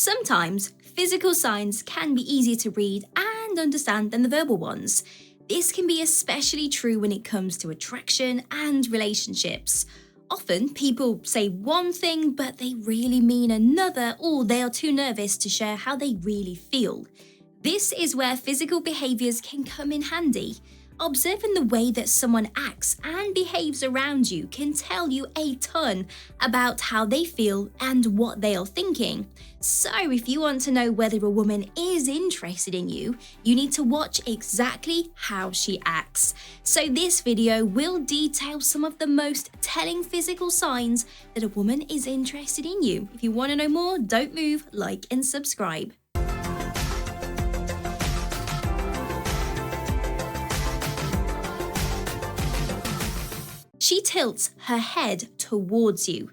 Sometimes, physical signs can be easier to read and understand than the verbal ones. This can be especially true when it comes to attraction and relationships. Often, people say one thing, but they really mean another, or they are too nervous to share how they really feel. This is where physical behaviors can come in handy. Observing the way that someone acts and behaves around you can tell you a ton about how they feel and what they are thinking. So if you want to know whether a woman is interested in you, you need to watch exactly how she acts. So this video will detail some of the most telling physical signs that a woman is interested in you. If you want to know more, don't move, like and subscribe. She tilts her head towards you.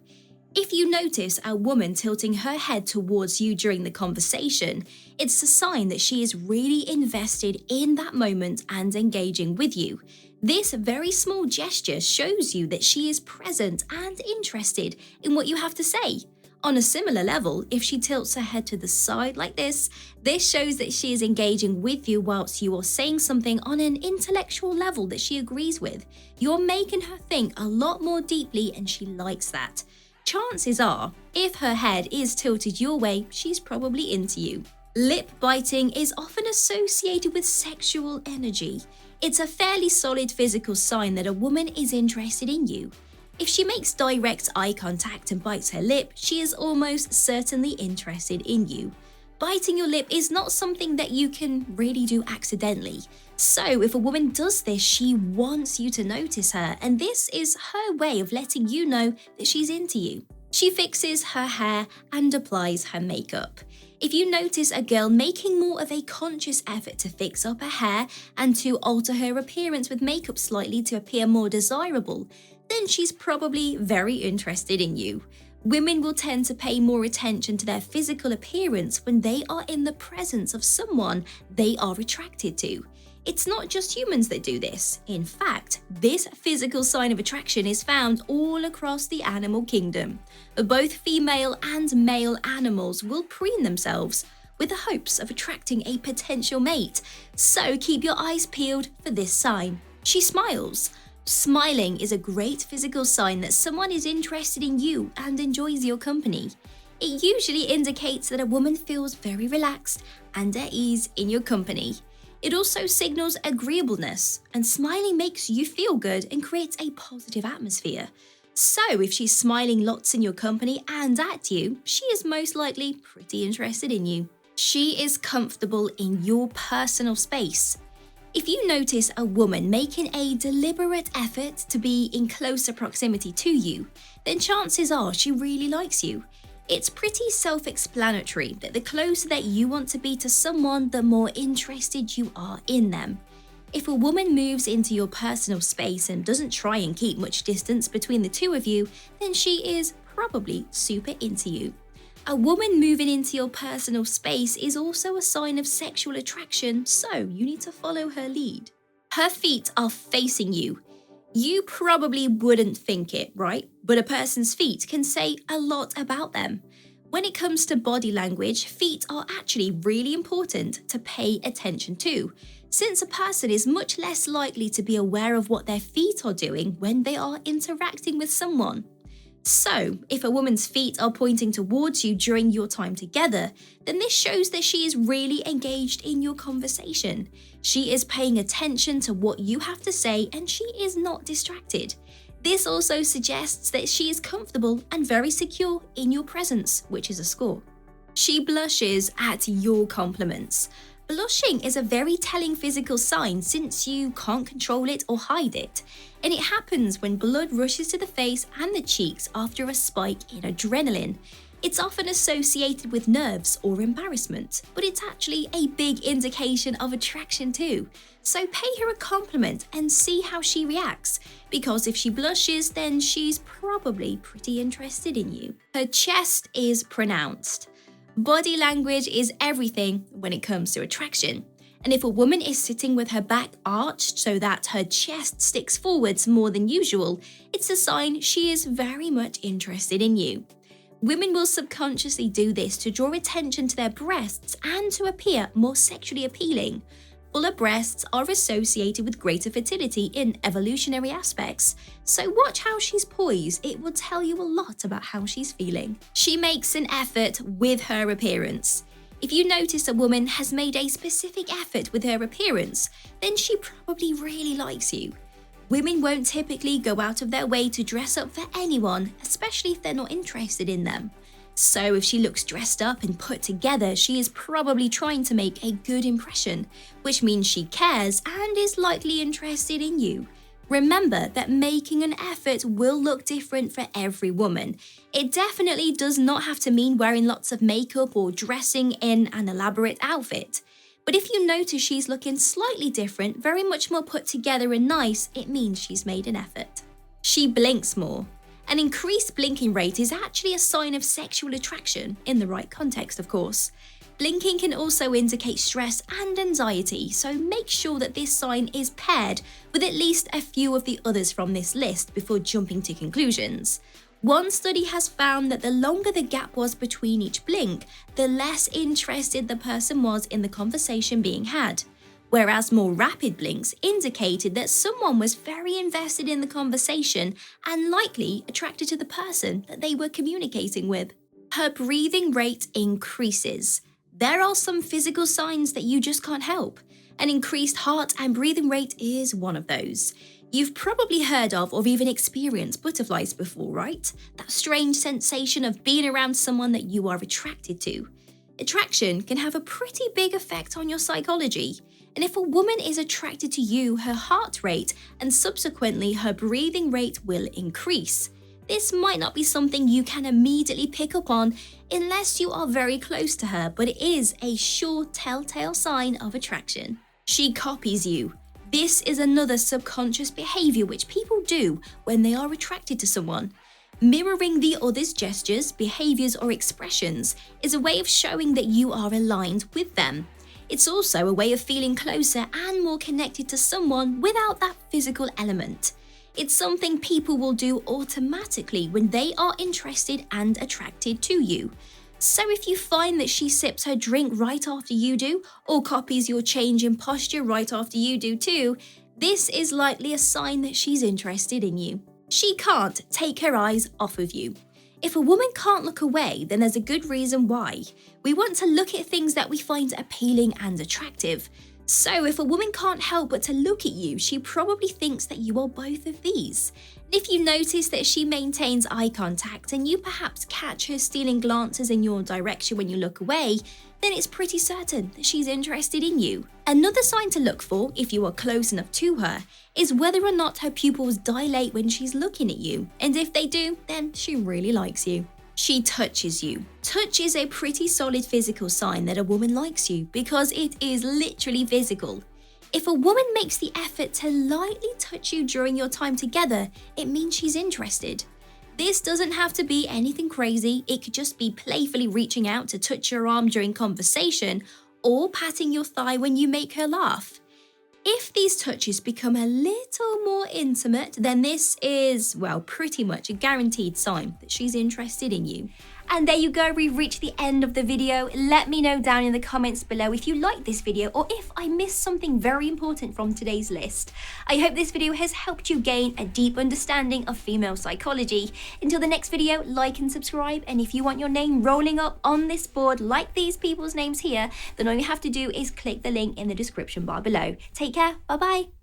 If you notice a woman tilting her head towards you during the conversation, it's a sign that she is really invested in that moment and engaging with you. This very small gesture shows you that she is present and interested in what you have to say. On a similar level, if she tilts her head to the side like this shows that she is engaging with you whilst you are saying something on an intellectual level that she agrees with. You're making her think a lot more deeply and she likes that. Chances are, if her head is tilted your way, she's probably into you. Lip biting is often associated with sexual energy. It's a fairly solid physical sign that a woman is interested in you. If she makes direct eye contact and bites her lip, she is almost certainly interested in you. Biting your lip is not something that you can really do accidentally. So if a woman does this, she wants you to notice her, and this is her way of letting you know that she's into you. She fixes her hair and applies her makeup. If you notice a girl making more of a conscious effort to fix up her hair and to alter her appearance with makeup slightly to appear more desirable, then she's probably very interested in you. Women will tend to pay more attention to their physical appearance when they are in the presence of someone they are attracted to. It's not just humans that do this. In fact, this physical sign of attraction is found all across the animal kingdom. Both female and male animals will preen themselves with the hopes of attracting a potential mate. So keep your eyes peeled for this sign. She smiles. Smiling is a great physical sign that someone is interested in you and enjoys your company. It usually indicates that a woman feels very relaxed and at ease in your company. It also signals agreeableness, and smiling makes you feel good and creates a positive atmosphere. So if she's smiling lots in your company and at you, she is most likely pretty interested in you. She is comfortable in your personal space. If you notice a woman making a deliberate effort to be in closer proximity to you, then chances are she really likes you. It's pretty self-explanatory that the closer that you want to be to someone, the more interested you are in them. If a woman moves into your personal space and doesn't try and keep much distance between the two of you, then she is probably super into you. A woman moving into your personal space is also a sign of sexual attraction, so you need to follow her lead. Her feet are facing you. You probably wouldn't think it, right? But a person's feet can say a lot about them. When it comes to body language, feet are actually really important to pay attention to, since a person is much less likely to be aware of what their feet are doing when they are interacting with someone. So, if a woman's feet are pointing towards you during your time together, then this shows that she is really engaged in your conversation. She is paying attention to what you have to say and she is not distracted. This also suggests that she is comfortable and very secure in your presence, which is a score. She blushes at your compliments. Blushing is a very telling physical sign since you can't control it or hide it, and it happens when blood rushes to the face and the cheeks after a spike in adrenaline. It's often associated with nerves or embarrassment, but it's actually a big indication of attraction too. So pay her a compliment and see how she reacts, because if she blushes, then she's probably pretty interested in you. Her chest is pronounced. Body language is everything when it comes to attraction. And if a woman is sitting with her back arched so that her chest sticks forwards more than usual, it's a sign she is very much interested in you. Women will subconsciously do this to draw attention to their breasts and to appear more sexually appealing. Fuller breasts are associated with greater fertility in evolutionary aspects, so watch how she's poised. It will tell you a lot about how she's feeling. She makes an effort with her appearance. If you notice a woman has made a specific effort with her appearance, then she probably really likes you. Women won't typically go out of their way to dress up for anyone, especially if they're not interested in them. So if she looks dressed up and put together, she is probably trying to make a good impression, which means she cares and is likely interested in you. Remember that making an effort will look different for every woman. It definitely does not have to mean wearing lots of makeup or dressing in an elaborate outfit. But if you notice she's looking slightly different, very much more put together and nice, it means she's made an effort. She blinks more. An increased blinking rate is actually a sign of sexual attraction, in the right context, of course. Blinking can also indicate stress and anxiety, so make sure that this sign is paired with at least a few of the others from this list before jumping to conclusions. One study has found that the longer the gap was between each blink, the less interested the person was in the conversation being had, whereas more rapid blinks indicated that someone was very invested in the conversation and likely attracted to the person that they were communicating with. Her breathing rate increases. There are some physical signs that you just can't help. An increased heart and breathing rate is one of those. You've probably heard of or even experienced butterflies before, right? That strange sensation of being around someone that you are attracted to. Attraction can have a pretty big effect on your psychology. And if a woman is attracted to you, her heart rate and subsequently her breathing rate will increase. This might not be something you can immediately pick up on unless you are very close to her, but it is a sure telltale sign of attraction. She copies you. This is another subconscious behavior which people do when they are attracted to someone. Mirroring the other's gestures, behaviors, or expressions is a way of showing that you are aligned with them. It's also a way of feeling closer and more connected to someone without that physical element. It's something people will do automatically when they are interested and attracted to you. So if you find that she sips her drink right after you do, or copies your change in posture right after you do too, this is likely a sign that she's interested in you. She can't take her eyes off of you. If a woman can't look away, then there's a good reason why. We want to look at things that we find appealing and attractive. So if a woman can't help but to look at you, she probably thinks that you are both of these. And if you notice that she maintains eye contact and you perhaps catch her stealing glances in your direction when you look away, then it's pretty certain that she's interested in you. Another sign to look for, if you are close enough to her, is whether or not her pupils dilate when she's looking at you. And if they do, then she really likes you. She touches you. Touch is a pretty solid physical sign that a woman likes you because it is literally physical. If a woman makes the effort to lightly touch you during your time together, it means she's interested. This doesn't have to be anything crazy. It could just be playfully reaching out to touch your arm during conversation or patting your thigh when you make her laugh. If these touches become a little more intimate, then this is, well, pretty much a guaranteed sign that she's interested in you. And there you go, we've reached the end of the video. Let me know down in the comments below if you liked this video or if I missed something very important from today's list. I hope this video has helped you gain a deep understanding of female psychology. Until the next video, like and subscribe. And if you want your name rolling up on this board like these people's names here, then all you have to do is click the link in the description bar below. Take care, bye-bye.